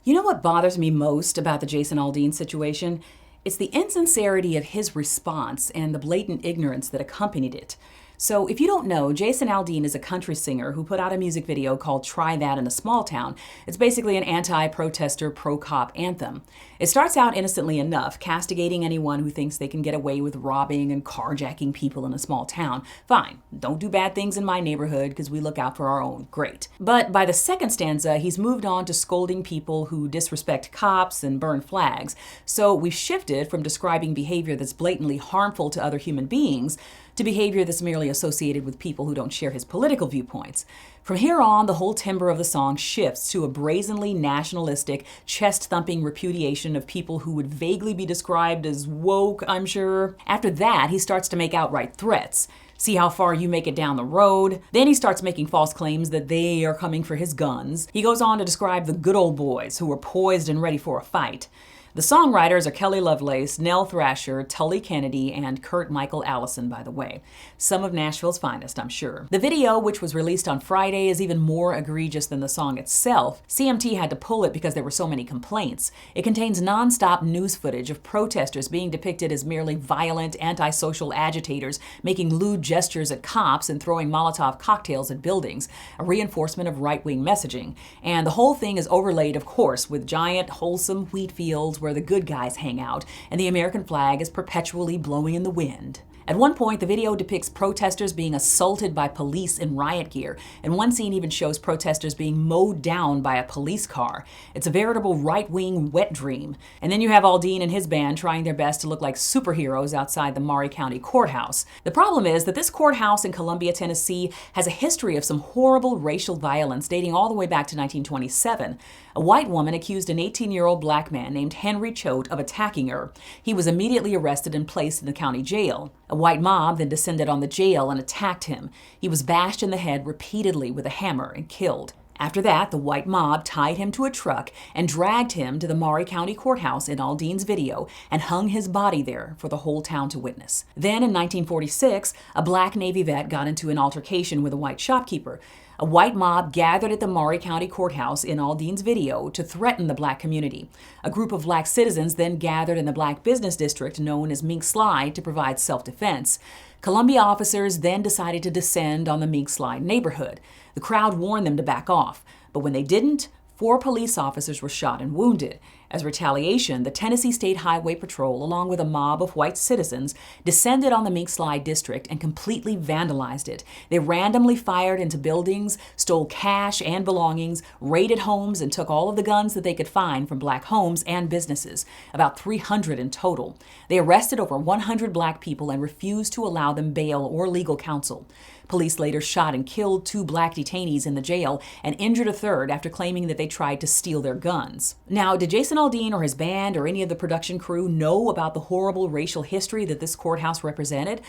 You know what bothers me most about the Jason Aldean situation? It's the insincerity of his response and the blatant ignorance that accompanied it. So, if you don't know, Jason Aldean is a country singer who put out a music video called Try That in a Small Town. It's basically an anti-protester, pro-cop anthem. It starts out innocently enough, castigating anyone who thinks they can get away with robbing and carjacking people in a small town. Fine, don't do bad things in my neighborhood because we look out for our own. Great. But by the second stanza, he's moved on to scolding people who disrespect cops and burn flags. So we've shifted from describing behavior that's blatantly harmful to other human beings to behavior that's merely associated with people who don't share his political viewpoints. From here on, the whole timbre of the song shifts to a brazenly nationalistic, chest-thumping repudiation of people who would vaguely be described as woke, I'm sure. After that, he starts to make outright threats. See how far you make it down the road. Then he starts making false claims that they are coming for his guns. He goes on to describe the good old boys who are poised and ready for a fight. The songwriters are Kelly Lovelace, Nell Thrasher, Tully Kennedy, and Kurt Michael Allison, by the way. Some of Nashville's finest, I'm sure. The video, which was released on Friday, is even more egregious than the song itself. CMT had to pull it because there were so many complaints. It contains non-stop news footage of protesters being depicted as merely violent, antisocial agitators, making lewd gestures at cops and throwing Molotov cocktails at buildings, a reinforcement of right-wing messaging. And the whole thing is overlaid, of course, with giant, wholesome wheat fields where the good guys hang out, and the American flag is perpetually blowing in the wind. At one point, the video depicts protesters being assaulted by police in riot gear, and one scene even shows protesters being mowed down by a police car. It's a veritable right-wing wet dream. And then you have Aldean and his band trying their best to look like superheroes outside the Maury County Courthouse. The problem is that this courthouse in Columbia, Tennessee has a history of some horrible racial violence dating all the way back to 1927. A white woman accused an 18-year-old black man named Henry Choate of attacking her. He was immediately arrested and placed in the county jail. A white mob then descended on the jail and attacked him. He was bashed in the head repeatedly with a hammer and killed. After that, the white mob tied him to a truck and dragged him to the Maury County Courthouse in Aldean's video and hung his body there for the whole town to witness. Then in 1946, a black Navy vet got into an altercation with a white shopkeeper. A white mob gathered at the Maury County Courthouse in Aldean's video to threaten the black community. A group of black citizens then gathered in the black business district known as Mink Slide to provide self-defense. Columbia officers then decided to descend on the Mink Slide neighborhood. The crowd warned them to back off, but when they didn't, 4 police officers were shot and wounded. As retaliation, the Tennessee State Highway Patrol, along with a mob of white citizens, descended on the Mink Slide district and completely vandalized it. They randomly fired into buildings, stole cash and belongings, raided homes, and took all of the guns that they could find from black homes and businesses, about 300 in total. They arrested over 100 black people and refused to allow them bail or legal counsel. Police later shot and killed 2 black detainees in the jail and injured a third after claiming that they tried to steal their guns. Now, did Jason Aldean or his band or any of the production crew know about the horrible racial history that this courthouse represented?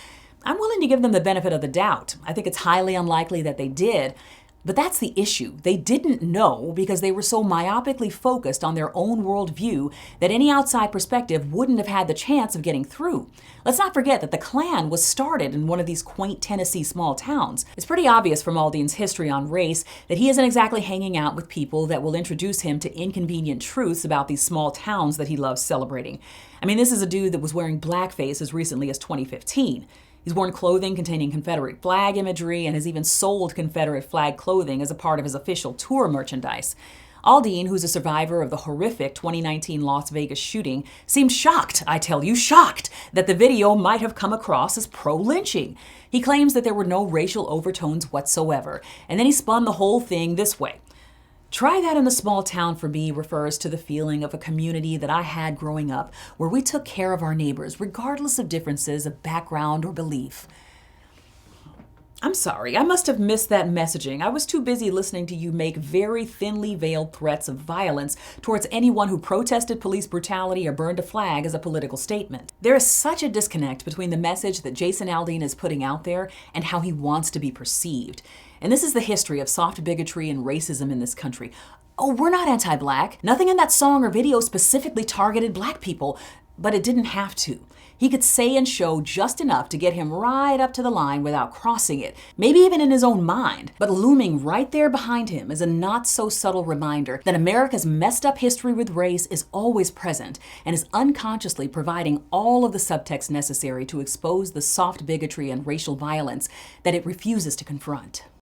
I'm willing to give them the benefit of the doubt. I think it's highly unlikely that they did. But that's the issue. They didn't know because they were so myopically focused on their own worldview that any outside perspective wouldn't have had the chance of getting through. Let's not forget that the Klan was started in one of these quaint Tennessee small towns. It's pretty obvious from Aldean's history on race that he isn't exactly hanging out with people that will introduce him to inconvenient truths about these small towns that he loves celebrating. I mean, this is a dude that was wearing blackface as recently as 2015. He's worn clothing containing Confederate flag imagery and has even sold Confederate flag clothing as a part of his official tour merchandise. Aldean, who's a survivor of the horrific 2019 Las Vegas shooting, seemed shocked, I tell you, shocked, that the video might have come across as pro-lynching. He claims that there were no racial overtones whatsoever, and then he spun the whole thing this way. Try That in a Small Town for me refers to the feeling of a community that I had growing up where we took care of our neighbors regardless of differences of background or belief. I'm sorry, I must have missed that messaging. I was too busy listening to you make very thinly veiled threats of violence towards anyone who protested police brutality or burned a flag as a political statement. There is such a disconnect between the message that Jason Aldean is putting out there and how he wants to be perceived. And this is the history of soft bigotry and racism in this country. Oh, we're not anti-black. Nothing in that song or video specifically targeted black people, but it didn't have to. He could say and show just enough to get him right up to the line without crossing it, maybe even in his own mind. But looming right there behind him is a not-so-subtle reminder that America's messed up history with race is always present and is unconsciously providing all of the subtext necessary to expose the soft bigotry and racial violence that it refuses to confront.